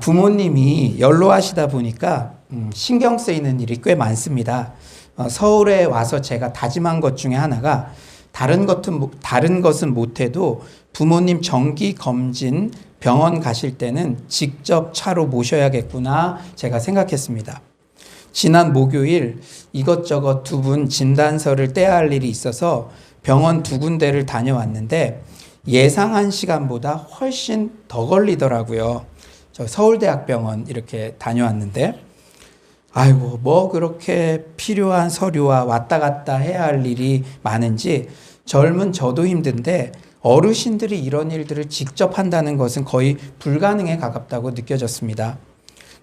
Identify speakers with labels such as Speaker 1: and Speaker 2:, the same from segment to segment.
Speaker 1: 부모님이 연로하시다 보니까 신경 쓰이는 일이 꽤 많습니다. 서울에 와서 제가 다짐한 것 중에 하나가 다른 것은 못해도 부모님 정기 검진 병원 가실 때는 직접 차로 모셔야겠구나 제가 생각했습니다. 지난 목요일 이것저것 두 분 진단서를 떼야 할 일이 있어서 병원 두 군데를 다녀왔는데 예상한 시간보다 훨씬 더 걸리더라고요. 저 서울대학병원 이렇게 다녀왔는데 아이고 뭐 그렇게 필요한 서류와 왔다 갔다 해야 할 일이 많은지 젊은 저도 힘든데 어르신들이 이런 일들을 직접 한다는 것은 거의 불가능에 가깝다고 느껴졌습니다.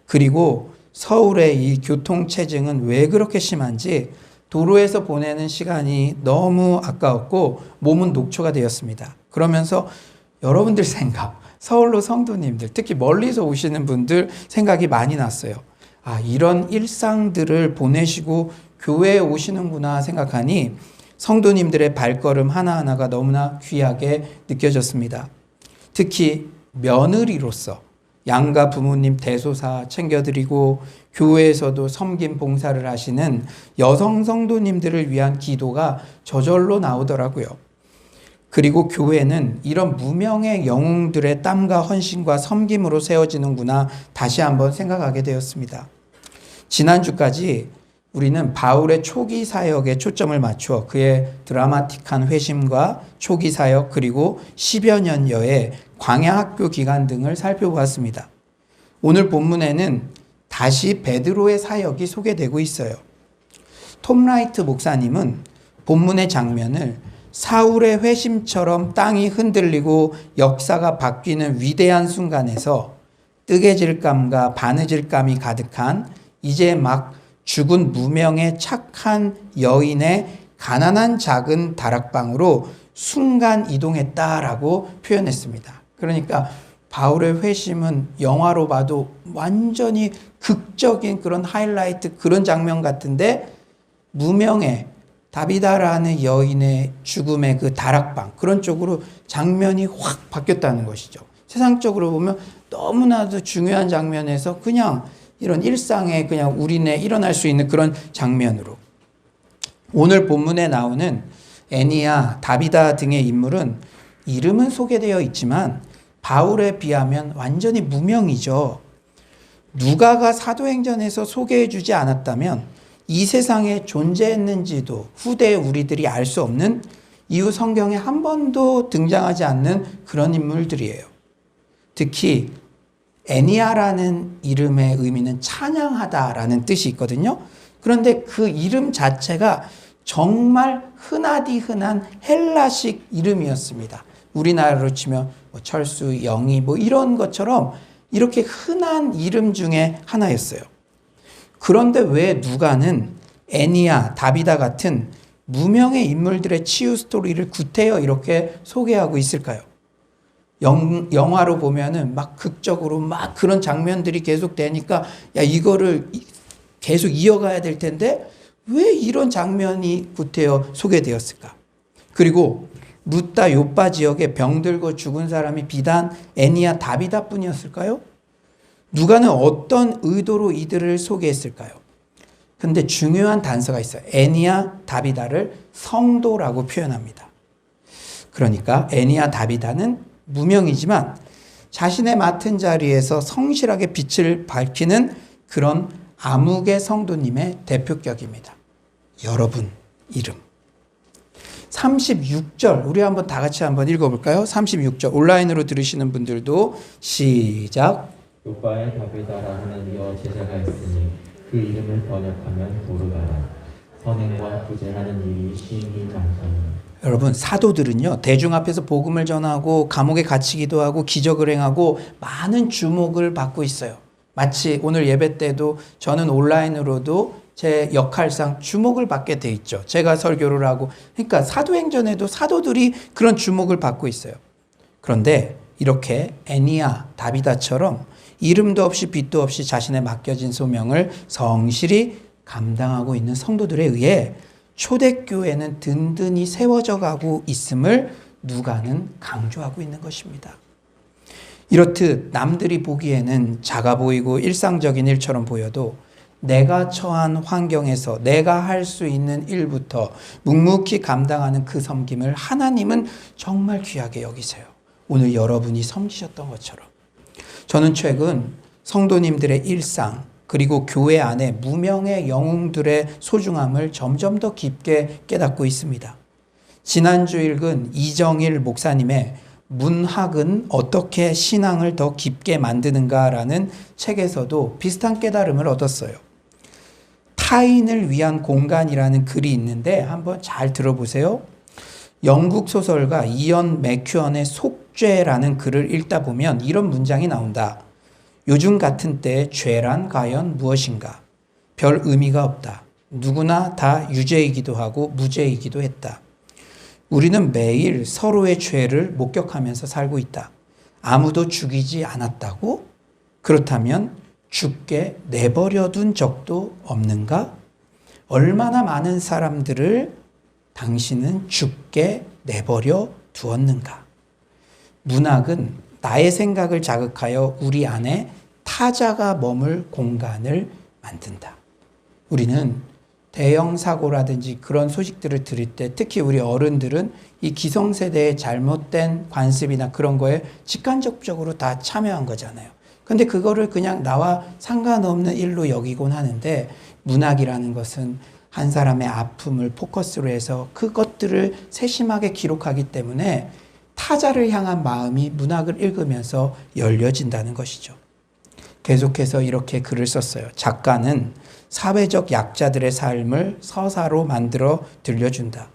Speaker 1: 그리고 서울의 이 교통체증은 왜 그렇게 심한지 도로에서 보내는 시간이 너무 아까웠고 몸은 녹초가 되었습니다. 그러면서 여러분들 생각, 서울로 성도님들, 특히 멀리서 오시는 분들 생각이 많이 났어요. 아, 이런 일상들을 보내시고 교회에 오시는구나 생각하니 성도님들의 발걸음 하나하나가 너무나 귀하게 느껴졌습니다. 특히 며느리로서 양가 부모님 대소사 챙겨드리고 교회에서도 섬김 봉사를 하시는 여성 성도님들을 위한 기도가 저절로 나오더라고요. 그리고 교회는 이런 무명의 영웅들의 땀과 헌신과 섬김으로 세워지는구나 다시 한번 생각하게 되었습니다. 지난주까지 우리는 바울의 초기 사역에 초점을 맞추어 그의 드라마틱한 회심과 초기 사역 그리고 10여 년여의 광야학교 기간 등을 살펴보았습니다. 오늘 본문에는 다시 베드로의 사역이 소개되고 있어요. 톰 라이트 목사님은 본문의 장면을 사울의 회심처럼 땅이 흔들리고 역사가 바뀌는 위대한 순간에서 뜨개질감과 바느질감이 가득한 이제 막 죽은 무명의 착한 여인의 가난한 작은 다락방으로 순간 이동했다라고 표현했습니다. 그러니까 바울의 회심은 영화로 봐도 완전히 극적인 그런 하이라이트 그런 장면 같은데 무명의 다비다라는 여인의 죽음의 그 다락방 그런 쪽으로 장면이 확 바뀌었다는 것이죠. 세상적으로 보면 너무나도 중요한 장면에서 그냥 이런 일상에 그냥 우리네 일어날 수 있는 그런 장면으로 오늘 본문에 나오는 애니야, 다비다 등의 인물은 이름은 소개되어 있지만 바울에 비하면 완전히 무명이죠. 누가가 사도행전에서 소개해 주지 않았다면 이 세상에 존재했는지도 후대 우리들이 알 수 없는 이후 성경에 한 번도 등장하지 않는 그런 인물들이에요. 특히 애니아라는 이름의 의미는 찬양하다라는 뜻이 있거든요. 그런데 그 이름 자체가 정말 흔하디 흔한 헬라식 이름이었습니다. 우리나라로 치면 뭐 철수, 영희 뭐 이런 것처럼 이렇게 흔한 이름 중에 하나였어요. 그런데 왜 누가는 애니아, 다비다 같은 무명의 인물들의 치유 스토리를 구태여 이렇게 소개하고 있을까요? 영화로 보면은 막 극적으로 막 그런 장면들이 계속 되니까 야 이거를 계속 이어가야 될 텐데 왜 이런 장면이 구태여 소개되었을까? 그리고 루따 요빠 지역에 병들고 죽은 사람이 비단 애니아 다비다 뿐이었을까요? 누가는 어떤 의도로 이들을 소개했을까요? 근데 중요한 단서가 있어요. 애니아 다비다를 성도라고 표현합니다. 그러니까 애니아 다비다는 무명이지만 자신의 맡은 자리에서 성실하게 빛을 밝히는 그런 암흑의 성도님의 대표격입니다. 여러분 이름 36절 우리 한번 다 같이 한번 읽어볼까요? 36절 온라인으로 들으시는 분들도 시작.
Speaker 2: 요바에 다비다라 하는 여 제자가 있으니 그 이름을 번역하면 도르가라. 선행과 구제하는 일이 심히 많더니.
Speaker 1: 여러분 사도들은요 대중 앞에서 복음을 전하고 감옥에 갇히기도 하고 기적을 행하고 많은 주목을 받고 있어요. 마치 오늘 예배 때도 저는 온라인으로도 제 역할상 주목을 받게 돼 있죠. 제가 설교를 하고 그러니까 사도행전에도 사도들이 그런 주목을 받고 있어요. 그런데 이렇게 애니아, 다비다처럼 이름도 없이 빛도 없이 자신의 맡겨진 소명을 성실히 감당하고 있는 성도들에 의해 초대교회는 든든히 세워져 가고 있음을 누가는 강조하고 있는 것입니다. 이렇듯 남들이 보기에는 작아 보이고 일상적인 일처럼 보여도 내가 처한 환경에서 내가 할 수 있는 일부터 묵묵히 감당하는 그 섬김을 하나님은 정말 귀하게 여기세요. 오늘 여러분이 섬기셨던 것처럼. 저는 최근 성도님들의 일상 그리고 교회 안에 무명의 영웅들의 소중함을 점점 더 깊게 깨닫고 있습니다. 지난주 읽은 이정일 목사님의 문학은 어떻게 신앙을 더 깊게 만드는가라는 책에서도 비슷한 깨달음을 얻었어요. 타인을 위한 공간이라는 글이 있는데 한번 잘 들어보세요. 영국 소설가 이언 맥큐언의 속죄라는 글을 읽다 보면 이런 문장이 나온다. 요즘 같은 때 죄란 과연 무엇인가? 별 의미가 없다. 누구나 다 유죄이기도 하고 무죄이기도 했다. 우리는 매일 서로의 죄를 목격하면서 살고 있다. 아무도 죽이지 않았다고? 그렇다면 죽게 내버려 둔 적도 없는가? 얼마나 많은 사람들을 당신은 죽게 내버려 두었는가? 문학은 나의 생각을 자극하여 우리 안에 타자가 머물 공간을 만든다. 우리는 대형 사고라든지 그런 소식들을 들을 때 특히 우리 어른들은 이 기성세대의 잘못된 관습이나 그런 거에 직간접적으로 다 참여한 거잖아요. 근데 그거를 그냥 나와 상관없는 일로 여기곤 하는데 문학이라는 것은 한 사람의 아픔을 포커스로 해서 그것들을 세심하게 기록하기 때문에 타자를 향한 마음이 문학을 읽으면서 열려진다는 것이죠. 계속해서 이렇게 글을 썼어요. 작가는 사회적 약자들의 삶을 서사로 만들어 들려준다.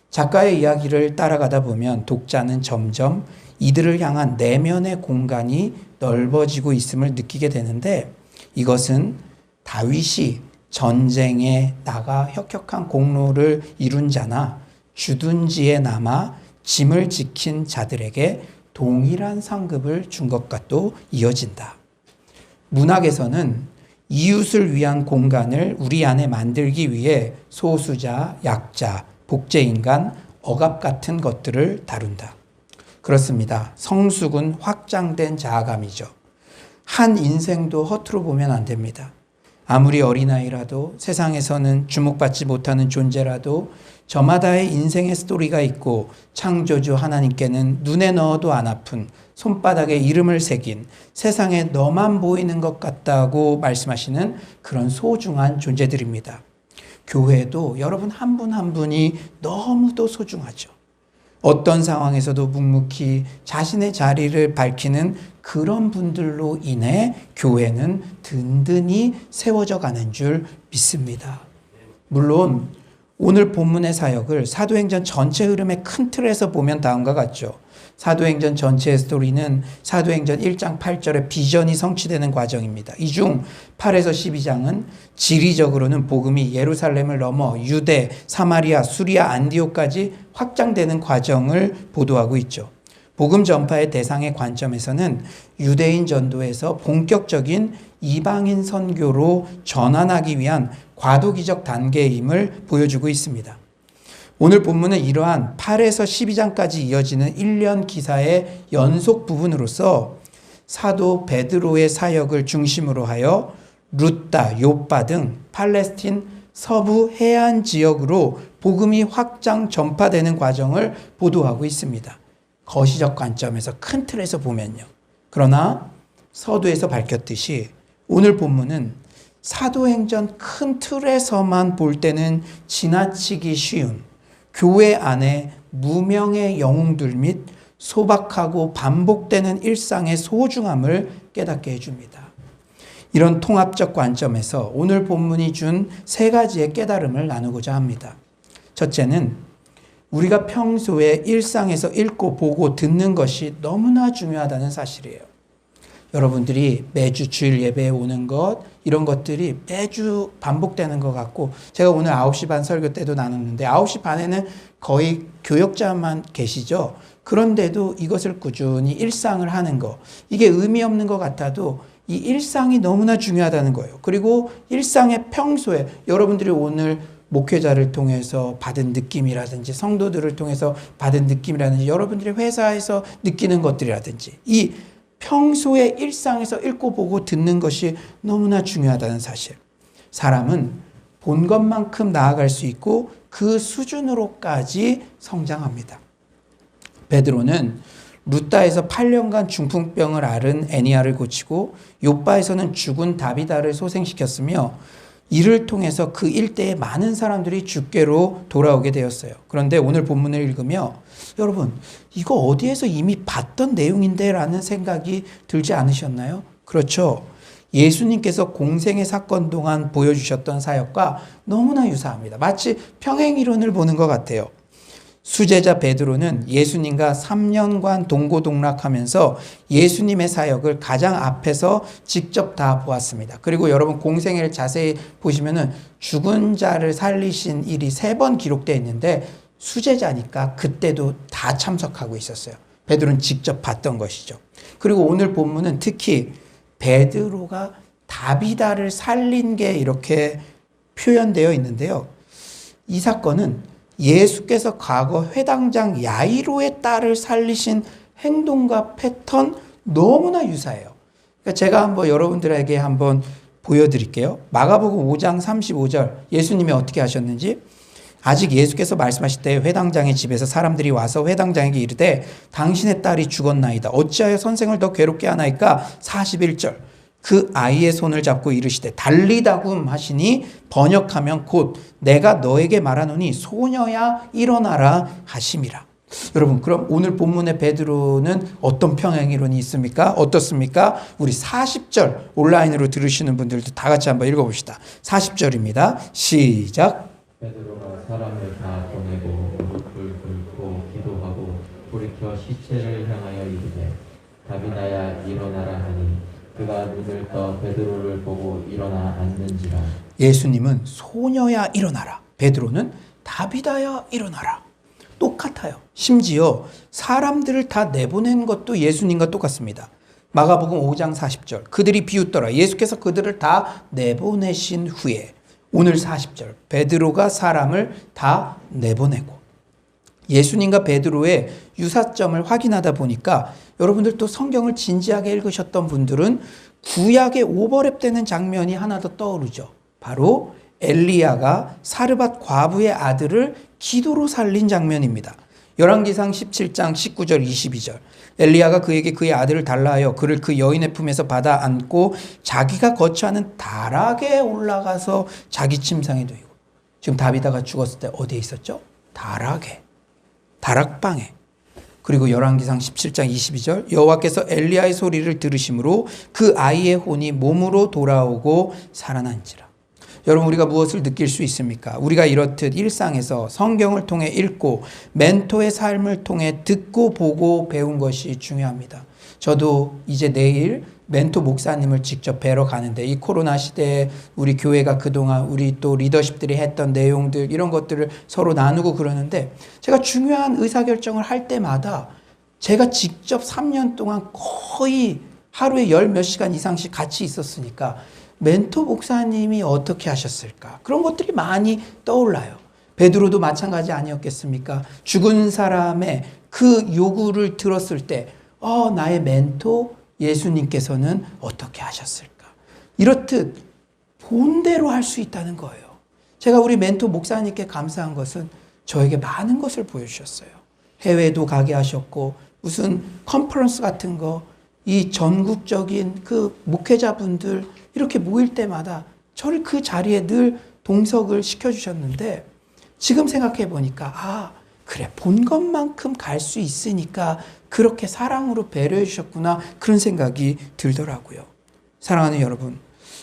Speaker 1: 작가의 이야기를 따라가다 보면 독자는 점점 이들을 향한 내면의 공간이 넓어지고 있음을 느끼게 되는데 이것은 다윗이 전쟁에 나가 혁혁한 공로를 이룬 자나 주둔지에 남아 짐을 지킨 자들에게 동일한 상급을 준 것과 또 이어진다. 문학에서는 이웃을 위한 공간을 우리 안에 만들기 위해 소수자, 약자, 복제인간, 억압 같은 것들을 다룬다. 그렇습니다. 성숙은 확장된 자아감이죠. 한 인생도 허투루 보면 안 됩니다. 아무리 어린아이라도 세상에서는 주목받지 못하는 존재라도 저마다의 인생의 스토리가 있고 창조주 하나님께는 눈에 넣어도 안 아픈 손바닥에 이름을 새긴 세상에 너만 보이는 것 같다고 말씀하시는 그런 소중한 존재들입니다. 교회도 여러분 한 분 한 분이 너무도 소중하죠. 어떤 상황에서도 묵묵히 자신의 자리를 밝히는 그런 분들로 인해 교회는 든든히 세워져 가는 줄 믿습니다. 물론 오늘 본문의 사역을 사도행전 전체 흐름의 큰 틀에서 보면 다음과 같죠. 사도행전 전체의 스토리는 사도행전 1장 8절의 비전이 성취되는 과정입니다. 이 중 8에서 12장은 지리적으로는 복음이 예루살렘을 넘어 유대, 사마리아, 수리아, 안디옥까지 확장되는 과정을 보도하고 있죠. 복음 전파의 대상의 관점에서는 유대인 전도에서 본격적인 이방인 선교로 전환하기 위한 과도기적 단계임을 보여주고 있습니다. 오늘 본문은 이러한 8에서 12장까지 이어지는 1년 기사의 연속 부분으로서 사도 베드로의 사역을 중심으로 하여 루따, 요빠 등 팔레스틴 서부 해안 지역으로 복음이 확장 전파되는 과정을 보도하고 있습니다. 거시적 관점에서 큰 틀에서 보면요. 그러나 서두에서 밝혔듯이 오늘 본문은 사도행전 큰 틀에서만 볼 때는 지나치기 쉬운 교회 안에 무명의 영웅들 및 소박하고 반복되는 일상의 소중함을 깨닫게 해줍니다. 이런 통합적 관점에서 오늘 본문이 준 세 가지의 깨달음을 나누고자 합니다. 첫째는 우리가 평소에 일상에서 읽고 보고 듣는 것이 너무나 중요하다는 사실이에요. 여러분들이 매주 주일 예배에 오는 것 이런 것들이 매주 반복되는 것 같고 제가 오늘 9시 반 설교 때도 나눴는데 9시 반에는 거의 교역자만 계시죠. 그런데도 이것을 꾸준히 일상을 하는 거 이게 의미 없는 것 같아도 이 일상이 너무나 중요하다는 거예요. 그리고 일상의 평소에 여러분들이 오늘 목회자를 통해서 받은 느낌이라든지 성도들을 통해서 받은 느낌이라든지 여러분들이 회사에서 느끼는 것들이라든지 이 평소의 일상에서 읽고 보고 듣는 것이 너무나 중요하다는 사실. 사람은 본 것만큼 나아갈 수 있고 그 수준으로까지 성장합니다. 베드로는 루다에서 8년간 중풍병을 앓은 애니아를 고치고 욥바에서는 죽은 다비다를 소생시켰으며 이를 통해서 그 일대에 많은 사람들이 주께로 돌아오게 되었어요. 그런데 오늘 본문을 읽으며 여러분 이거 어디에서 이미 봤던 내용인데 라는 생각이 들지 않으셨나요? 그렇죠. 예수님께서 공생의 사건 동안 보여주셨던 사역과 너무나 유사합니다. 마치 평행이론을 보는 것 같아요. 수제자 베드로는 예수님과 3년간 동고동락하면서 예수님의 사역을 가장 앞에서 직접 다 보았습니다. 그리고 여러분 공생애를 자세히 보시면은 죽은 자를 살리신 일이 3번 기록되어 있는데 수제자니까 그때도 다 참석하고 있었어요. 베드로는 직접 봤던 것이죠. 그리고 오늘 본문은 특히 베드로가 다비다를 살린 게 이렇게 표현되어 있는데요. 이 사건은 예수께서 과거 회당장 야이로의 딸을 살리신 행동과 패턴 너무나 유사해요. 그러니까 제가 한번 여러분들에게 한번 보여드릴게요. 마가복음 5장 35절 예수님이 어떻게 하셨는지. 아직 예수께서 말씀하실 때 회당장의 집에서 사람들이 와서 회당장에게 이르되 당신의 딸이 죽었나이다. 어찌하여 선생을 더 괴롭게 하나이까? 41절 그 아이의 손을 잡고 이르시되 달리다굼 하시니 번역하면 곧 내가 너에게 말하노니 소녀야 일어나라 하심이라. 여러분 그럼 오늘 본문의 베드로는 어떤 평행이론이 있습니까? 어떻습니까? 우리 40절 온라인으로 들으시는 분들도 다 같이 한번 읽어봅시다. 40절입니다. 시작.
Speaker 2: 베드로가 사람을 다 보내고 무릎을 꿇고 기도하고 돌이켜 시체를 향하여 이르되 다비다야 일어나라 하니 그가 눈을 떠 베드로를 보고 일어나 앉는지라. 예수님은 소녀야 일어나라. 베드로는 다비다야 일어나라. 똑같아요. 심지어 사람들을 다 내보낸 것도 예수님과 똑같습니다. 마가복음 5장 40절 그들이 비웃더라. 예수께서 그들을 다 내보내신 후에 오늘 40절 베드로가 사람을 다 내보내고 예수님과 베드로의 유사점을 확인하다 보니까 여러분들 또 성경을 진지하게 읽으셨던 분들은 구약의 오버랩되는 장면이 하나 더 떠오르죠. 바로 엘리야가 사르밧 과부의 아들을 기도로 살린 장면입니다. 열왕기상 17장 19절 22절 엘리야가 그에게 그의 아들을 달라 하여 그를 그 여인의 품에서 받아 안고 자기가 거처하는 다락에 올라가서 자기 침상에 누이고. 지금 다비다가 죽었을 때 어디에 있었죠? 다락에, 다락방에. 그리고 열왕기상 17장 22절 여호와께서 엘리야의 소리를 들으심으로 그 아이의 혼이 몸으로 돌아오고 살아난지라. 여러분 우리가 무엇을 느낄 수 있습니까? 우리가 이렇듯 일상에서 성경을 통해 읽고 멘토의 삶을 통해 듣고 보고 배운 것이 중요합니다. 저도 이제 내일 멘토 목사님을 직접 뵈러 가는데 이 코로나 시대에 우리 교회가 그동안 우리 또 리더십들이 했던 내용들 이런 것들을 서로 나누고 그러는데 제가 중요한 의사결정을 할 때마다 제가 직접 3년 동안 거의 하루에 10몇 시간 이상씩 같이 있었으니까 멘토 목사님이 어떻게 하셨을까? 그런 것들이 많이 떠올라요. 베드로도 마찬가지 아니었겠습니까? 죽은 사람의 그 요구를 들었을 때 나의 멘토 예수님께서는 어떻게 하셨을까? 이렇듯 본대로 할 수 있다는 거예요. 제가 우리 멘토 목사님께 감사한 것은 저에게 많은 것을 보여주셨어요. 해외도 가게 하셨고 무슨 컨퍼런스 같은 거 이 전국적인 그 목회자분들 이렇게 모일 때마다 저를 그 자리에 늘 동석을 시켜주셨는데 지금 생각해 보니까 그래 본 것만큼 갈 수 있으니까 그렇게 사랑으로 배려해 주셨구나 그런 생각이 들더라고요. 사랑하는 여러분,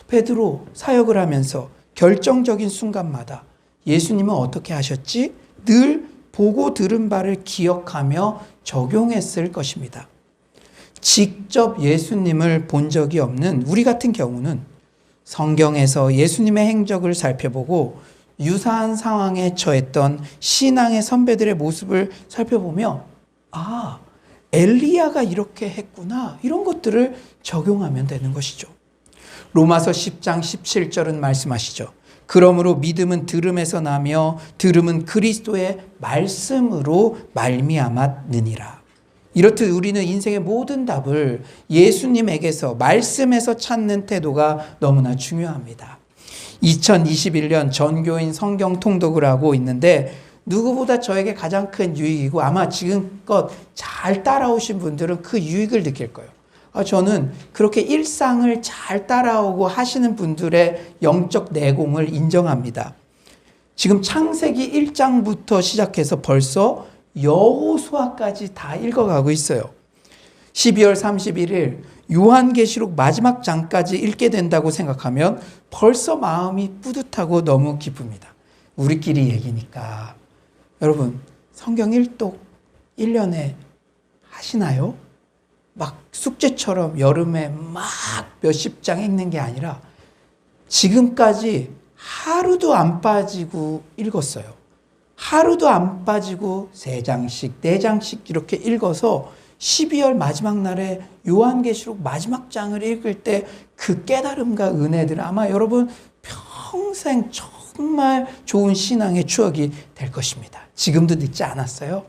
Speaker 2: 베드로 사역을 하면서 결정적인 순간마다 예수님은 어떻게 하셨지? 늘 보고 들은 바를 기억하며 적용했을 것입니다. 직접 예수님을 본 적이 없는 우리 같은 경우는 성경에서 예수님의 행적을 살펴보고 유사한 상황에 처했던 신앙의 선배들의 모습을 살펴보며 엘리야가 이렇게 했구나 이런 것들을 적용하면 되는 것이죠. 로마서 10장 17절은 말씀하시죠. 그러므로 믿음은 들음에서 나며 들음은 그리스도의 말씀으로 말미암았느니라.
Speaker 1: 이렇듯 우리는 인생의 모든 답을 예수님에게서, 말씀에서 찾는 태도가 너무나 중요합니다. 2021년 전교인 성경 통독을 하고 있는데 누구보다 저에게 가장 큰 유익이고 아마 지금껏 잘 따라오신 분들은 그 유익을 느낄 거예요. 저는 그렇게 일상을 잘 따라오고 하시는 분들의 영적 내공을 인정합니다. 지금 창세기 1장부터 시작해서 벌써 여호수아까지 다 읽어가고 있어요. 12월 31일 요한계시록 마지막 장까지 읽게 된다고 생각하면 벌써 마음이 뿌듯하고 너무 기쁩니다. 우리끼리 얘기니까. 여러분, 성경 1독 1년에 하시나요? 막 숙제처럼 여름에 막 몇십 장 읽는 게 아니라 지금까지 하루도 안 빠지고 읽었어요. 하루도 안 빠지고 3장씩, 4장씩 이렇게 읽어서 12월 마지막 날에 요한계시록 마지막 장을 읽을 때 그 깨달음과 은혜들은 아마 여러분 평생 정말 좋은 신앙의 추억이 될 것입니다. 지금도 늦지 않았어요.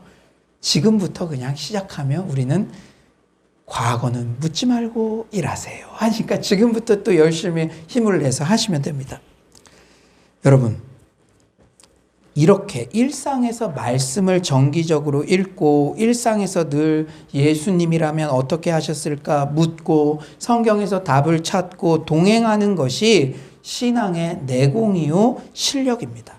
Speaker 1: 지금부터 그냥 시작하면 우리는 과거는 묻지 말고 일하세요 하니까 지금부터 또 열심히 힘을 내서 하시면 됩니다. 여러분, 이렇게 일상에서 말씀을 정기적으로 읽고 일상에서 늘 예수님이라면 어떻게 하셨을까 묻고 성경에서 답을 찾고 동행하는 것이 신앙의 내공이요 실력입니다.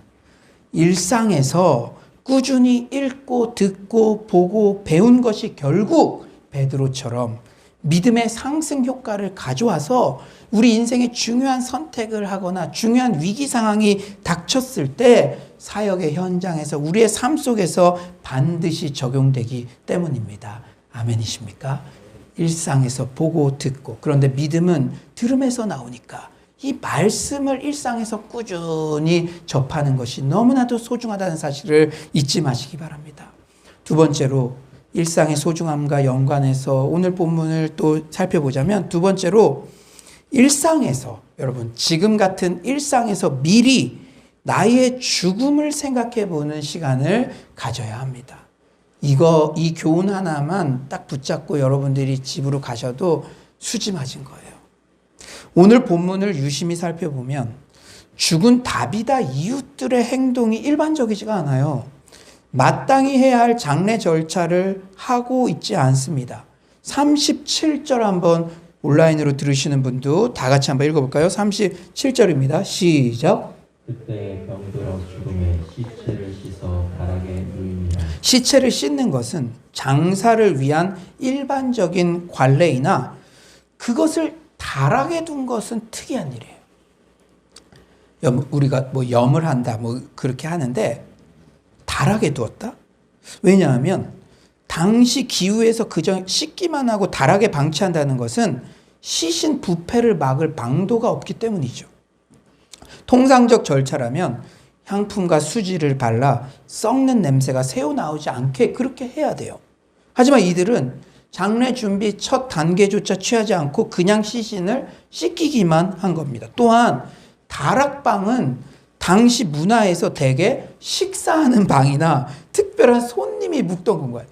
Speaker 1: 일상에서 꾸준히 읽고 듣고 보고 배운 것이 결국 베드로처럼 믿음의 상승 효과를 가져와서 우리 인생의 중요한 선택을 하거나 중요한 위기 상황이 닥쳤을 때 사역의 현장에서 우리의 삶 속에서 반드시 적용되기 때문입니다. 아멘이십니까? 일상에서 보고 듣고, 그런데 믿음은 들음에서 나오니까 이 말씀을 일상에서 꾸준히 접하는 것이 너무나도 소중하다는 사실을 잊지 마시기 바랍니다. 두 번째로 일상의 소중함과 연관해서 오늘 본문을 또 살펴보자면, 두 번째로 일상에서, 여러분 지금 같은 일상에서 미리 나의 죽음을 생각해 보는 시간을 가져야 합니다. 이 교훈 하나만 딱 붙잡고 여러분들이 집으로 가셔도 수지 맞은 거예요. 오늘 본문을 유심히 살펴보면 죽은 다비다 이웃들의 행동이 일반적이지가 않아요. 마땅히 해야 할 장례 절차를 하고 있지 않습니다. 37절 한번 온라인으로 들으시는 분도 다 같이 한번 읽어볼까요? 37절입니다. 시작.
Speaker 2: 그때 병들어 죽음에 시체를 씻어 바닥에 누이니라.
Speaker 1: 시체를 씻는 것은 장사를 위한 일반적인 관례이나 그것을 다락에 둔 것은 특이한 일이에요. 우리가 뭐 염을 한다 뭐 그렇게 하는데 다락에 두었다? 왜냐하면 당시 기후에서 그저 씻기만 하고 다락에 방치한다는 것은 시신 부패를 막을 방도가 없기 때문이죠. 통상적 절차라면 향품과 수지를 발라 썩는 냄새가 새어 나오지 않게 그렇게 해야 돼요. 하지만 이들은 장례 준비 첫 단계조차 취하지 않고 그냥 시신을 씻기기만 한 겁니다. 또한 다락방은 당시 문화에서 대개 식사하는 방이나 특별한 손님이 묵던 거예요.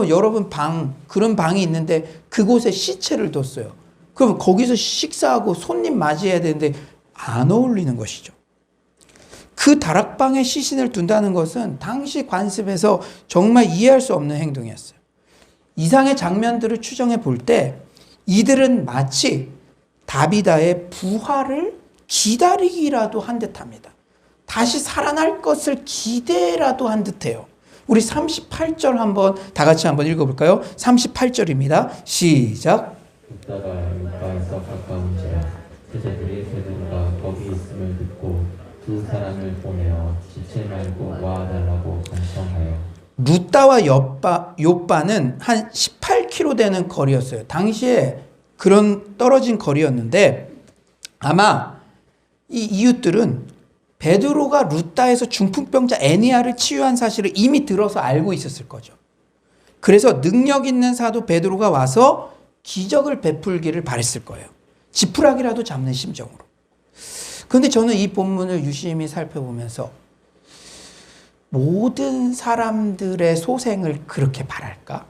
Speaker 1: 여러분 방, 그런 방이 있는데 그곳에 시체를 뒀어요. 그럼 거기서 식사하고 손님 맞이해야 되는데 안 어울리는 것이죠. 그 다락방에 시신을 둔다는 것은 당시 관습에서 정말 이해할 수 없는 행동이었어요. 이상의 장면들을 추정해 볼 때 이들은 마치 다비다의 부활을 기다리기라도 한 듯합니다. 다시 살아날 것을 기대라도 한 듯해요. 우리 38절 한번 다 같이 한번 읽어볼까요? 38절입니다. 시작.
Speaker 2: 듣다가 루가에서 가까운지라 제자들이 베드로가 거기 있음을 듣고 두 사람을 보내어 지체 말고 와달라고 간청하여.
Speaker 1: 루다와 요빠는 한 18km 되는 거리였어요. 당시에 그런 떨어진 거리였는데 아마 이 이웃들은 베드로가 루다에서 중풍병자 애니아를 치유한 사실을 이미 들어서 알고 있었을 거죠. 그래서 능력 있는 사도 베드로가 와서 기적을 베풀기를 바랬을 거예요. 지푸라기라도 잡는 심정으로. 그런데 저는 이 본문을 유심히 살펴보면서 모든 사람들의 소생을 그렇게 바랄까?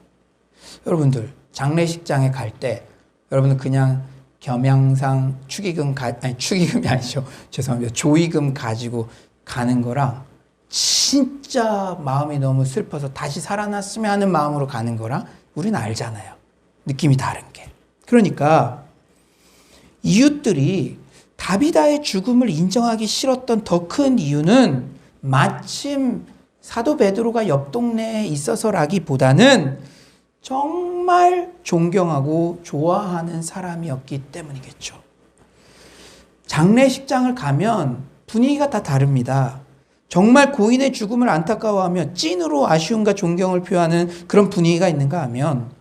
Speaker 1: 여러분들 장례식장에 갈 때 여러분들 그냥 겸양상 축의금이 아니죠. 죄송합니다. 조의금 가지고 가는 거랑 진짜 마음이 너무 슬퍼서 다시 살아났으면 하는 마음으로 가는 거랑 우리는 알잖아요. 느낌이 다른 게. 그러니까 이웃들이 다비다의 죽음을 인정하기 싫었던 더 큰 이유는 마침 사도 베드로가 옆 동네에 있어서라기보다는 정말 존경하고 좋아하는 사람이었기 때문이겠죠. 장례식장을 가면 분위기가 다 다릅니다. 정말 고인의 죽음을 안타까워하며 찐으로 아쉬움과 존경을 표하는 그런 분위기가 있는가 하면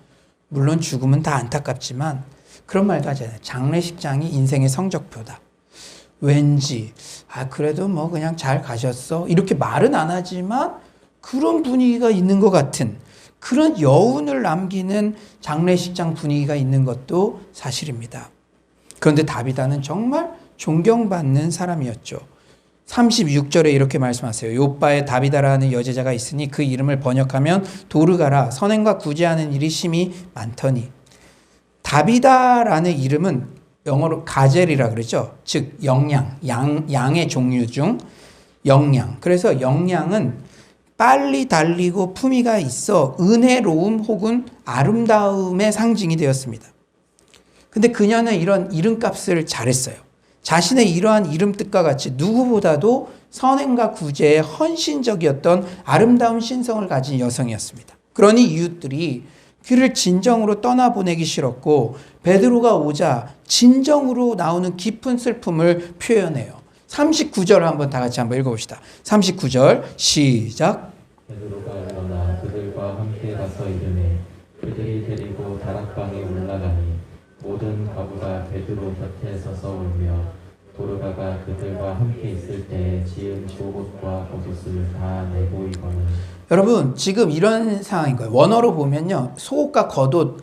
Speaker 1: 물론 죽음은 다 안타깝지만 그런 말도 하잖아요. 장례식장이 인생의 성적표다. 왠지 그래도 뭐 그냥 잘 가셨어 이렇게 말은 안 하지만 그런 분위기가 있는 것 같은 그런 여운을 남기는 장례식장 분위기가 있는 것도 사실입니다. 그런데 다비다는 정말 존경받는 사람이었죠. 36절에 이렇게 말씀하세요. 요바에 다비다라는 여제자가 있으니 그 이름을 번역하면 도르가라 선행과 구제하는 일이 심히 많더니. 다비다라는 이름은 영어로 가젤이라 그러죠. 즉 양의 종류 중 영양. 그래서 영양은 빨리 달리고 품위가 있어 은혜로움 혹은 아름다움의 상징이 되었습니다. 근데 그녀는 이런 이름값을 잘했어요. 자신의 이러한 이름 뜻과 같이 누구보다도 선행과 구제에 헌신적이었던 아름다운 신성을 가진 여성이었습니다. 그러니 이웃들이 그를 진정으로 떠나보내기 싫었고 베드로가 오자 진정으로 나오는 깊은 슬픔을 표현해요. 39절 한번 읽어봅시다. 39절 시작.
Speaker 2: 베드로가 일어나 그들과 함께 가서 이르매 그들이 데리고 다락방에 올라가니 모든 과부가 베드로 곁에 서서 울며 도르가가 그들과 함께 있을 때 지은 속옷과 겉옷을 다 내보이거늘.
Speaker 1: 여러분 지금 이런 상황인 거예요. 원어로 보면요. 속옷과 겉옷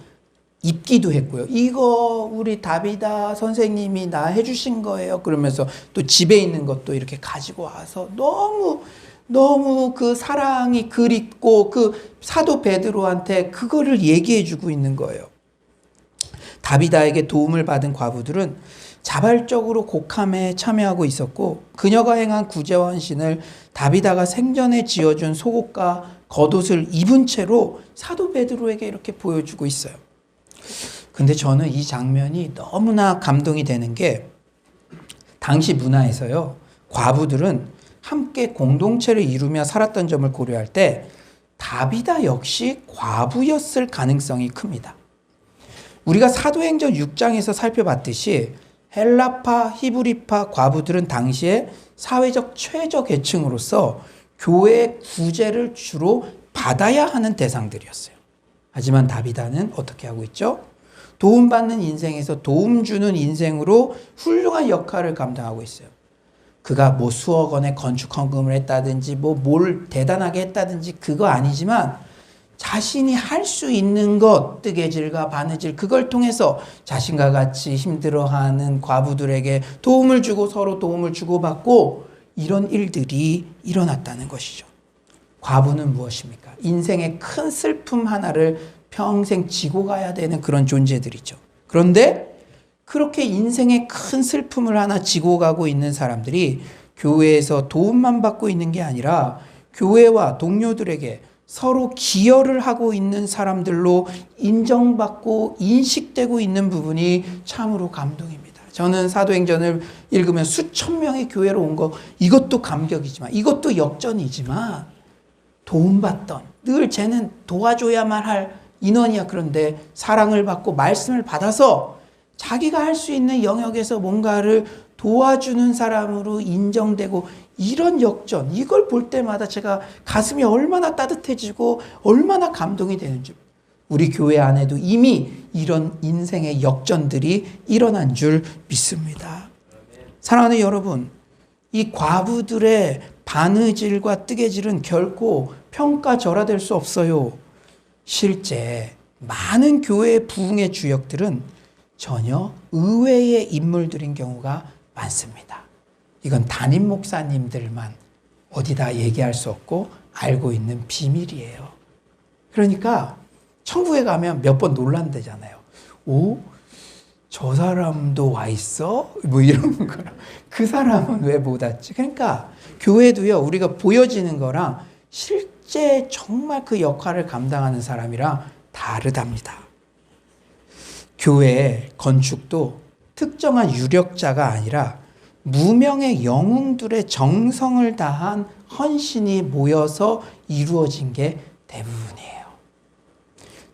Speaker 1: 입기도 했고요. 이거 우리 다비다 선생님이 나 해주신 거예요. 그러면서 또 집에 있는 것도 이렇게 가지고 와서 너무 그 사랑이 그립고 그 사도 베드로한테 그거를 얘기해주고 있는 거예요. 다비다에게 도움을 받은 과부들은 자발적으로 곡함에 참여하고 있었고 그녀가 행한 구제와 헌신을 다비다가 생전에 지어준 속옷과 겉옷을 입은 채로 사도 베드로에게 이렇게 보여주고 있어요. 근데 저는 이 장면이 너무나 감동이 되는 게 당시 문화에서요. 과부들은 함께 공동체를 이루며 살았던 점을 고려할 때 다비다 역시 과부였을 가능성이 큽니다. 우리가 사도행전 6장에서 살펴봤듯이 헬라파, 히브리파 과부들은 당시에 사회적 최저 계층으로서 교회의 구제를 주로 받아야 하는 대상들이었어요. 하지만 다비다는 어떻게 하고 있죠? 도움받는 인생에서 도움 주는 인생으로 훌륭한 역할을 감당하고 있어요. 그가 뭐 수억 원의 건축 헌금을 했다든지 뭘 대단하게 했다든지 그거 아니지만 자신이 할 수 있는 것, 뜨개질과 바느질 그걸 통해서 자신과 같이 힘들어하는 과부들에게 도움을 주고 서로 도움을 주고받고 이런 일들이 일어났다는 것이죠. 과부는 무엇입니까? 인생의 큰 슬픔 하나를 평생 지고 가야 되는 그런 존재들이죠. 그런데 그렇게 인생의 큰 슬픔을 하나 지고 가고 있는 사람들이 교회에서 도움만 받고 있는 게 아니라 교회와 동료들에게 서로 기여를 하고 있는 사람들로 인정받고 인식되고 있는 부분이 참으로 감동입니다. 저는 사도행전을 읽으면 수천 명의 교회로 온 거 이것도 감격이지만 이것도 역전이지만 도움받던 늘 쟤는 도와줘야만 할 인원이야. 그런데 사랑을 받고 말씀을 받아서 자기가 할 수 있는 영역에서 뭔가를 도와주는 사람으로 인정되고 이런 역전 이걸 볼 때마다 제가 가슴이 얼마나 따뜻해지고 얼마나 감동이 되는지 우리 교회 안에도 이미 이런 인생의 역전들이 일어난 줄 믿습니다. 사랑하는 여러분, 이 과부들의 바느질과 뜨개질은 결코 평가절하될 수 없어요. 실제 많은 교회의 부흥의 주역들은 전혀 의외의 인물들인 경우가 많습니다. 이건 담임 목사님들만 어디다 얘기할 수 없고 알고 있는 비밀이에요. 그러니까 천국에 가면 몇 번 놀란대잖아요. 오? 저 사람도 와 있어? 뭐 이런 거랑 그 사람은 왜 못 왔지? 그러니까 교회도요, 우리가 보여지는 거랑 실제 정말 그 역할을 감당하는 사람이랑 다르답니다. 교회 건축도 특정한 유력자가 아니라 무명의 영웅들의 정성을 다한 헌신이 모여서 이루어진 게 대부분이에요.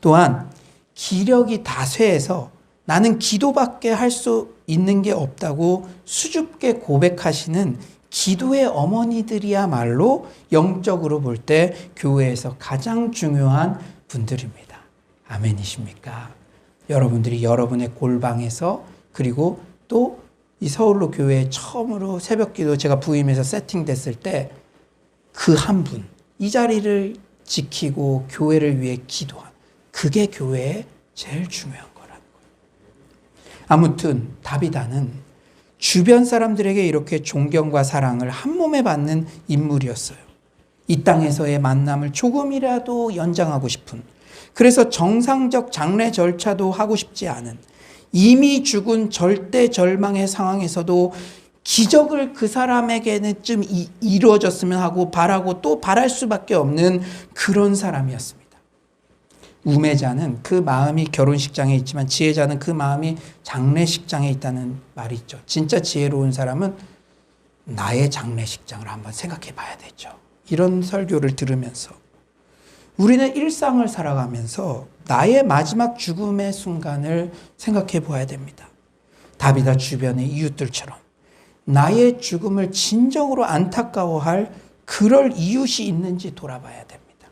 Speaker 1: 또한 기력이 다 쇠해서 나는 기도밖에 할 수 있는 게 없다고 수줍게 고백하시는 기도의 어머니들이야말로 영적으로 볼 때 교회에서 가장 중요한 분들입니다. 아멘이십니까? 여러분들이 여러분의 골방에서, 그리고 또 이 서울로 교회에 처음으로 새벽기도 제가 부임해서 세팅됐을 때 그 한 분, 이 자리를 지키고 교회를 위해 기도한, 그게 교회의 제일 중요한 거라는 거예요. 아무튼 다비다는 주변 사람들에게 이렇게 존경과 사랑을 한 몸에 받는 인물이었어요. 이 땅에서의 만남을 조금이라도 연장하고 싶은, 그래서 정상적 장례 절차도 하고 싶지 않은, 이미 죽은 절대 절망의 상황에서도 기적을 그 사람에게는 좀 이루어졌으면 하고 바라고 또 바랄 수밖에 없는 그런 사람이었습니다. 우매자는 그 마음이 결혼식장에 있지만 지혜자는 그 마음이 장례식장에 있다는 말이 있죠. 진짜 지혜로운 사람은 나의 장례식장을 한번 생각해 봐야 되죠. 이런 설교를 들으면서 우리는 일상을 살아가면서 나의 마지막 죽음의 순간을 생각해 보아야 됩니다. 다비다 주변의 이웃들처럼 나의 죽음을 진정으로 안타까워할 그럴 이웃이 있는지 돌아봐야 됩니다.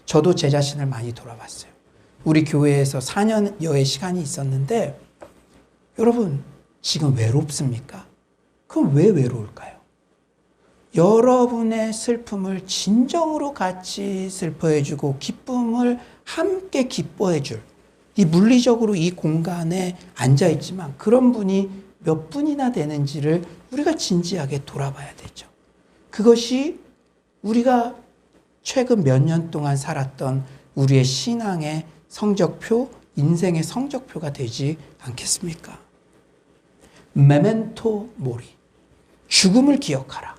Speaker 1: 저도 제 자신을 많이 돌아봤어요. 우리 교회에서 4년여의 시간이 있었는데 여러분 지금 외롭습니까? 그럼 왜 외로울까요? 여러분의 슬픔을 진정으로 같이 슬퍼해주고 기쁨을 함께 기뻐해줄, 이 물리적으로 이 공간에 앉아있지만 그런 분이 몇 분이나 되는지를 우리가 진지하게 돌아봐야 되죠. 그것이 우리가 최근 몇 년 동안 살았던 우리의 신앙의 성적표, 인생의 성적표가 되지 않겠습니까? 메멘토 모리, 죽음을 기억하라.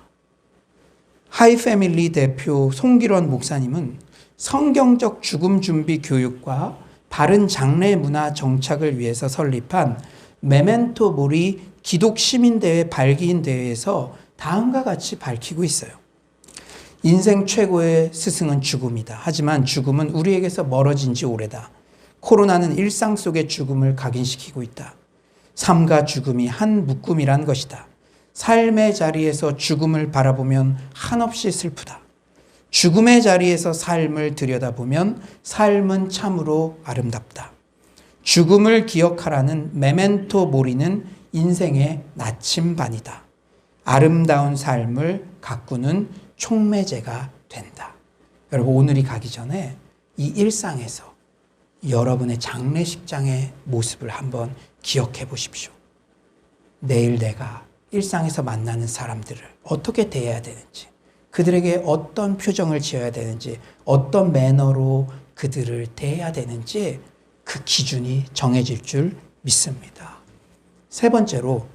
Speaker 1: 하이패밀리 대표 송기론 목사님은 성경적 죽음 준비 교육과 바른 장례 문화 정착을 위해서 설립한 메멘토 모리 기독 시민대회 발기인 대회에서 다음과 같이 밝히고 있어요. 인생 최고의 스승은 죽음이다. 하지만 죽음은 우리에게서 멀어진 지 오래다. 코로나는 일상 속의 죽음을 각인시키고 있다. 삶과 죽음이 한 묶음이란 것이다. 삶의 자리에서 죽음을 바라보면 한없이 슬프다. 죽음의 자리에서 삶을 들여다보면 삶은 참으로 아름답다. 죽음을 기억하라는 메멘토 모리는 인생의 나침반이다. 아름다운 삶을 가꾸는 촉매제가 된다. 여러분 오늘이 가기 전에 이 일상에서 여러분의 장례식장의 모습을 한번 기억해 보십시오. 내일 내가 일상에서 만나는 사람들을 어떻게 대해야 되는지, 그들에게 어떤 표정을 지어야 되는지, 어떤 매너로 그들을 대해야 되는지 그 기준이 정해질 줄 믿습니다. 세 번째로,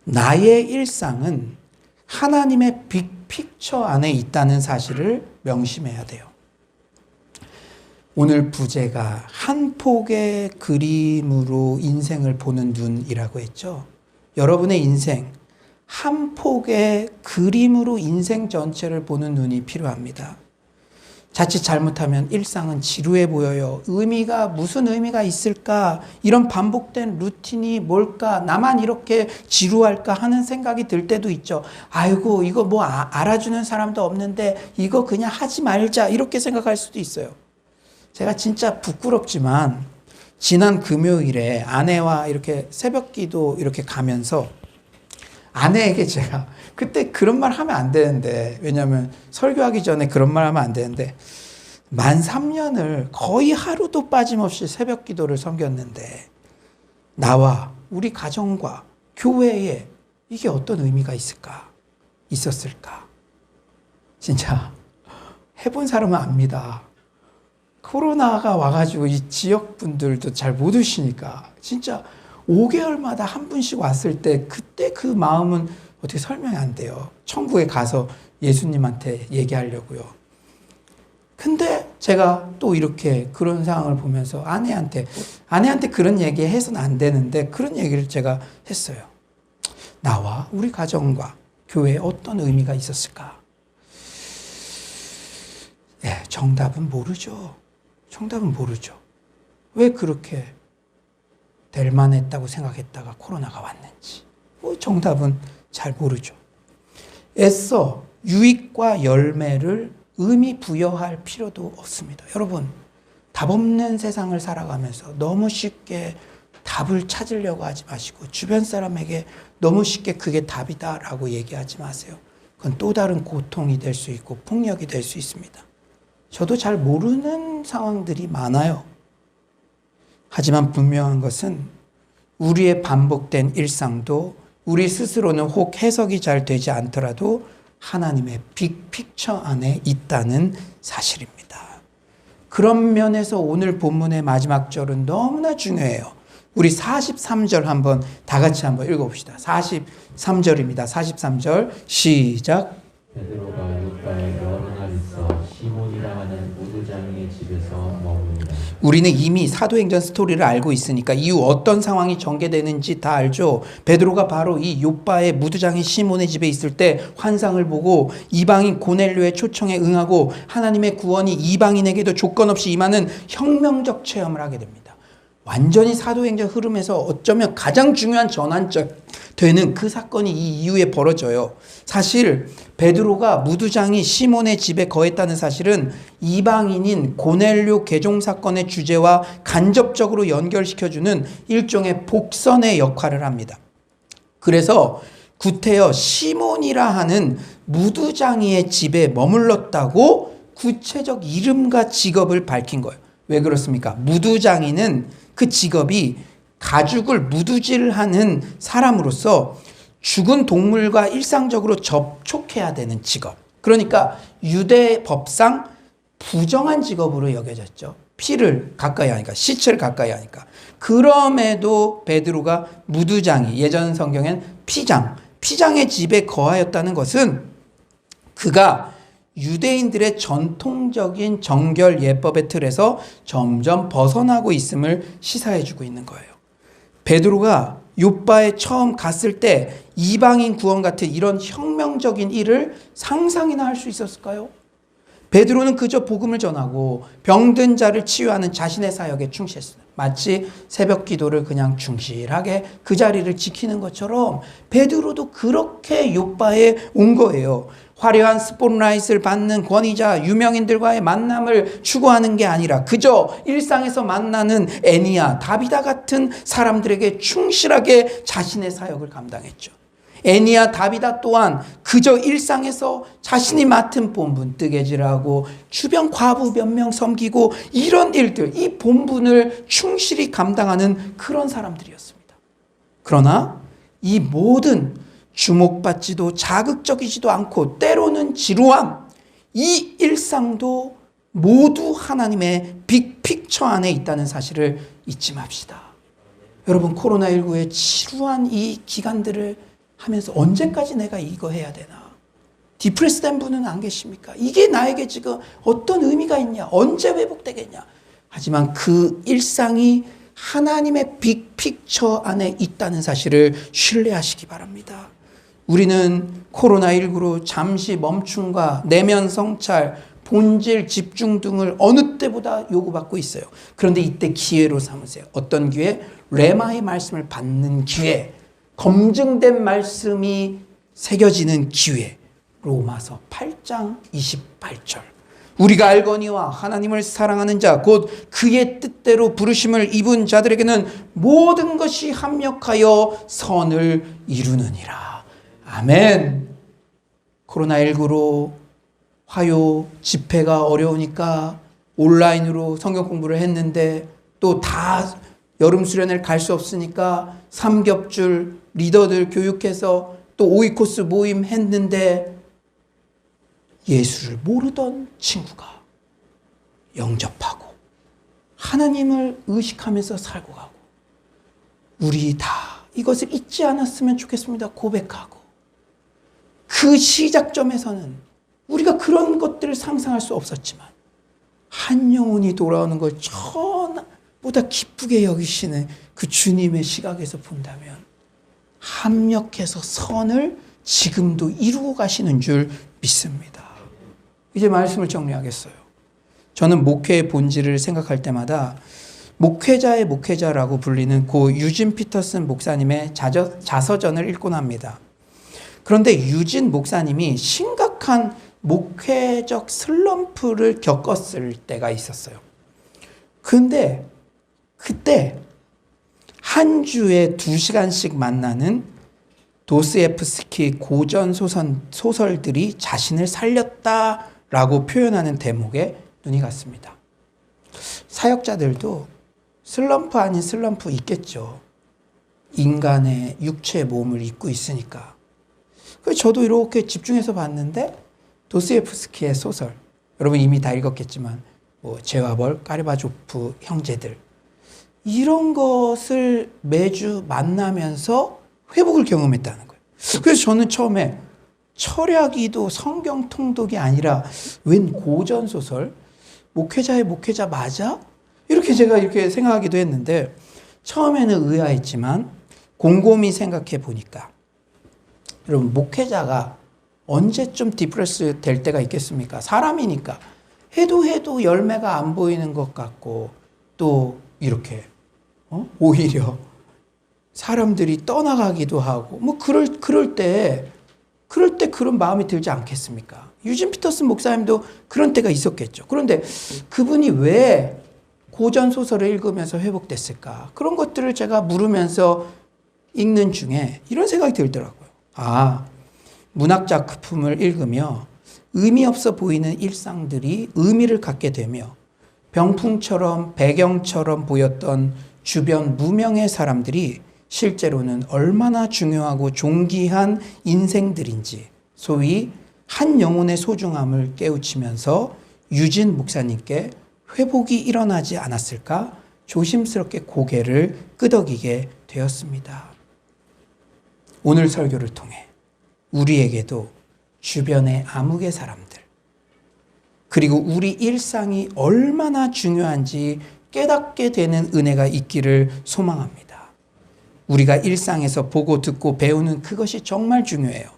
Speaker 1: 나의 일상은 하나님의 빅픽처 안에 있다는 사실을 명심해야 돼요. 오늘 부제가 한 폭의 그림으로 인생을 보는 눈이라고 했죠. 여러분의 인생, 한 폭의 그림으로 인생 전체를 보는 눈이 필요합니다. 자칫 잘못하면 일상은 지루해 보여요. 무슨 의미가 있을까? 이런 반복된 루틴이 뭘까? 나만 이렇게 지루할까? 하는 생각이 들 때도 있죠. 아이고, 이거 뭐 알아주는 사람도 없는데 이거 그냥 하지 말자. 이렇게 생각할 수도 있어요. 제가 진짜 부끄럽지만 지난 금요일에 아내와 이렇게 새벽 기도 이렇게 가면서 아내에게 제가 그때 그런 말 하면 안 되는데, 왜냐하면 설교하기 전에 그런 말 하면 안 되는데, 만 3년을 거의 하루도 빠짐없이 새벽 기도를 섬겼는데 나와 우리 가정과 교회에 이게 어떤 의미가 있었을까? 진짜 해본 사람은 압니다. 코로나가 와가지고 이 지역 분들도 잘 못 오시니까 진짜 5개월마다 한 분씩 왔을 때 그때 그 마음은 어떻게 설명이 안 돼요. 천국에 가서 예수님한테 얘기하려고요. 근데 제가 또 이렇게 그런 상황을 보면서 아내한테 그런 얘기 해서는 안 되는데 그런 얘기를 제가 했어요. 나와 우리 가정과 교회에 어떤 의미가 있었을까? 정답은 모르죠. 정답은 모르죠. 왜 그렇게 될 만했다고 생각했다가 코로나가 왔는지. 정답은 잘 모르죠. 애써 유익과 열매를 의미 부여할 필요도 없습니다. 여러분, 답 없는 세상을 살아가면서 너무 쉽게 답을 찾으려고 하지 마시고 주변 사람에게 너무 쉽게 그게 답이다라고 얘기하지 마세요. 그건 또 다른 고통이 될 수 있고 폭력이 될 수 있습니다. 저도 잘 모르는 상황들이 많아요. 하지만 분명한 것은 우리의 반복된 일상도 우리 스스로는 혹 해석이 잘 되지 않더라도 하나님의 빅픽처 안에 있다는 사실입니다. 그런 면에서 오늘 본문의 마지막 절은 너무나 중요해요. 우리 43절 한번 다 같이 한번 읽어봅시다. 43절입니다. 43절 시작.
Speaker 2: 베드로가 요파에 여러 날 있어 시몬이라 하는 무두장의 집에서 머무니라.
Speaker 1: 우리는 이미 사도행전 스토리를 알고 있으니까 이후 어떤 상황이 전개되는지 다 알죠. 베드로가 바로 이 요빠의 무두장의 시몬의 집에 있을 때 환상을 보고 이방인 고넬료의 초청에 응하고 하나님의 구원이 이방인에게도 조건 없이 임하는 혁명적 체험을 하게 됩니다. 완전히 사도행전 흐름에서 어쩌면 가장 중요한 전환점 되는 그 사건이 이 이후에 벌어져요. 사실 베드로가 무두장이 시몬의 집에 거했다는 사실은 이방인인 고넬료 개종 사건의 주제와 간접적으로 연결시켜주는 일종의 복선의 역할을 합니다. 그래서 구태여 시몬이라 하는 무두장이의 집에 머물렀다고 구체적 이름과 직업을 밝힌 거예요. 왜 그렇습니까? 무두장이는 그 직업이 가죽을 무두질하는 사람으로서 죽은 동물과 일상적으로 접촉해야 되는 직업. 그러니까 유대 법상 부정한 직업으로 여겨졌죠. 피를 가까이 하니까, 시체를 가까이 하니까. 그럼에도 베드로가 무두장이, 예전 성경엔 피장의 집에 거하였다는 것은 그가 유대인들의 전통적인 정결 예법의 틀에서 점점 벗어나고 있음을 시사해주고 있는 거예요. 베드로가 요빠에 처음 갔을 때 이방인 구원 같은 이런 혁명적인 일을 상상이나 할 수 있었을까요? 베드로는 그저 복음을 전하고 병든 자를 치유하는 자신의 사역에 충실했습니다. 마치 새벽 기도를 그냥 충실하게 그 자리를 지키는 것처럼 베드로도 그렇게 요빠에 온 거예요. 화려한 스포트라이트를 받는 권위자 유명인들과의 만남을 추구하는 게 아니라 그저 일상에서 만나는 애니야, 다비다 같은 사람들에게 충실하게 자신의 사역을 감당했죠. 애니야, 다비다 또한 그저 일상에서 자신이 맡은 본분, 뜨개질하고 주변 과부 몇 명 섬기고 이런 일들, 이 본분을 충실히 감당하는 그런 사람들이었습니다. 그러나 이 모든 주목받지도 자극적이지도 않고 때로는 지루함, 이 일상도 모두 하나님의 빅픽처 안에 있다는 사실을 잊지 맙시다. 여러분, 코로나19의 지루한 이 기간들을 하면서 언제까지 내가 이거 해야 되나? 디프레스된 분은 안 계십니까? 이게 나에게 지금 어떤 의미가 있냐? 언제 회복되겠냐? 하지만 그 일상이 하나님의 빅픽처 안에 있다는 사실을 신뢰하시기 바랍니다. 우리는 코로나19로 잠시 멈춤과 내면 성찰, 본질 집중 등을 어느 때보다 요구받고 있어요. 그런데 이때 기회로 삼으세요. 어떤 기회? 레마의 말씀을 받는 기회, 검증된 말씀이 새겨지는 기회. 로마서 8장 28절. 우리가 알거니와 하나님을 사랑하는 자 곧 그의 뜻대로 부르심을 입은 자들에게는 모든 것이 합력하여 선을 이루느니라. 아멘. 코로나19로 화요 집회가 어려우니까 온라인으로 성경 공부를 했는데 또 다 여름 수련회를 갈 수 없으니까 삼겹줄 리더들 교육해서 또 5위 코스 모임 했는데 예수를 모르던 친구가 영접하고 하나님을 의식하면서 살고 가고 우리 다 이것을 잊지 않았으면 좋겠습니다. 고백하고 그 시작점에서는 우리가 그런 것들을 상상할 수 없었지만 한 영혼이 돌아오는 걸 전보다 기쁘게 여기시는 그 주님의 시각에서 본다면 합력해서 선을 지금도 이루고 가시는 줄 믿습니다. 이제 말씀을 정리하겠어요. 저는 목회의 본질을 생각할 때마다 목회자의 목회자라고 불리는 고 유진 피터슨 목사님의 자서전을 읽곤 합니다. 그런데 유진 목사님이 심각한 목회적 슬럼프를 겪었을 때가 있었어요. 근데 그때 한 주에 2시간씩 만나는 도스토옙스키 고전 소설들이 자신을 살렸다라고 표현하는 대목에 눈이 갔습니다. 사역자들도 슬럼프 아닌 슬럼프 있겠죠. 인간의 육체의 몸을 입고 있으니까. 그래서 저도 이렇게 집중해서 봤는데 도스토옙스키의 소설, 여러분 이미 다 읽었겠지만 죄와 벌, 까리바조프 형제들, 이런 것을 매주 만나면서 회복을 경험했다는 거예요. 그래서 저는 처음에 철야기도 성경 통독이 아니라 웬 고전 소설, 목회자의 목회자 맞아? 이렇게 제가 이렇게 생각하기도 했는데 처음에는 의아했지만 곰곰이 생각해 보니까 여러분 목회자가 언제쯤 디프레스 될 때가 있겠습니까? 사람이니까 해도 열매가 안 보이는 것 같고 또 이렇게 오히려 사람들이 떠나가기도 하고 그럴 때 그런 마음이 들지 않겠습니까? 유진 피터슨 목사님도 그런 때가 있었겠죠. 그런데 그분이 왜 고전 소설을 읽으면서 회복됐을까? 그런 것들을 제가 물으면서 읽는 중에 이런 생각이 들더라고요. 문학 작품을 읽으며 의미 없어 보이는 일상들이 의미를 갖게 되며 병풍처럼 배경처럼 보였던 주변 무명의 사람들이 실제로는 얼마나 중요하고 존귀한 인생들인지 소위 한 영혼의 소중함을 깨우치면서 유진 목사님께 회복이 일어나지 않았을까 조심스럽게 고개를 끄덕이게 되었습니다. 오늘 설교를 통해 우리에게도 주변의 암흑의 사람들 그리고 우리 일상이 얼마나 중요한지 깨닫게 되는 은혜가 있기를 소망합니다. 우리가 일상에서 보고 듣고 배우는 그것이 정말 중요해요.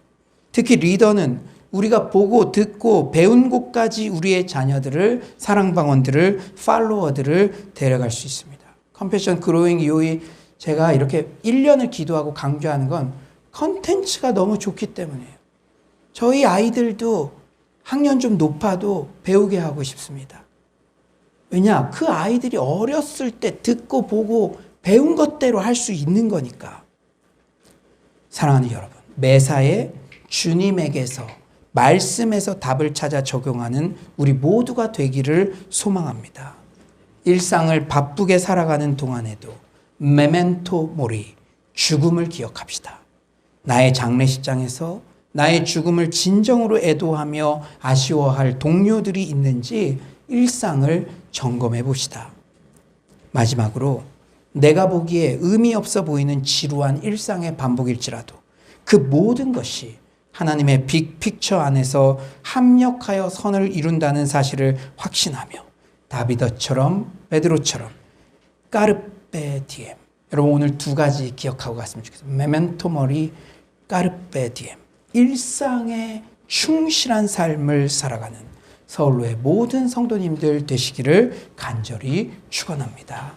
Speaker 1: 특히 리더는 우리가 보고 듣고 배운 곳까지 우리의 자녀들을 사랑방원들을 팔로워들을 데려갈 수 있습니다. 컴패션 그로잉 요이 제가 이렇게 1년을 기도하고 강조하는 건 컨텐츠가 너무 좋기 때문이에요. 저희 아이들도 학년 좀 높아도 배우게 하고 싶습니다. 왜냐? 그 아이들이 어렸을 때 듣고 보고 배운 것대로 할 수 있는 거니까. 사랑하는 여러분, 매사에 주님에게서 말씀에서 답을 찾아 적용하는 우리 모두가 되기를 소망합니다. 일상을 바쁘게 살아가는 동안에도 메멘토 모리, 죽음을 기억합시다. 나의 장례식장에서 나의 죽음을 진정으로 애도하며 아쉬워할 동료들이 있는지 일상을 점검해 봅시다. 마지막으로 내가 보기에 의미 없어 보이는 지루한 일상의 반복일지라도 그 모든 것이 하나님의 빅픽처 안에서 합력하여 선을 이룬다는 사실을 확신하며 다비드처럼 베드로처럼 까르페 디엠, 여러분 오늘 2가지 기억하고 갔으면 좋겠어요. 메멘토 모리, 까르페 디엠, 일상에 충실한 삶을 살아가는 서울로의 모든 성도님들 되시기를 간절히 축원합니다.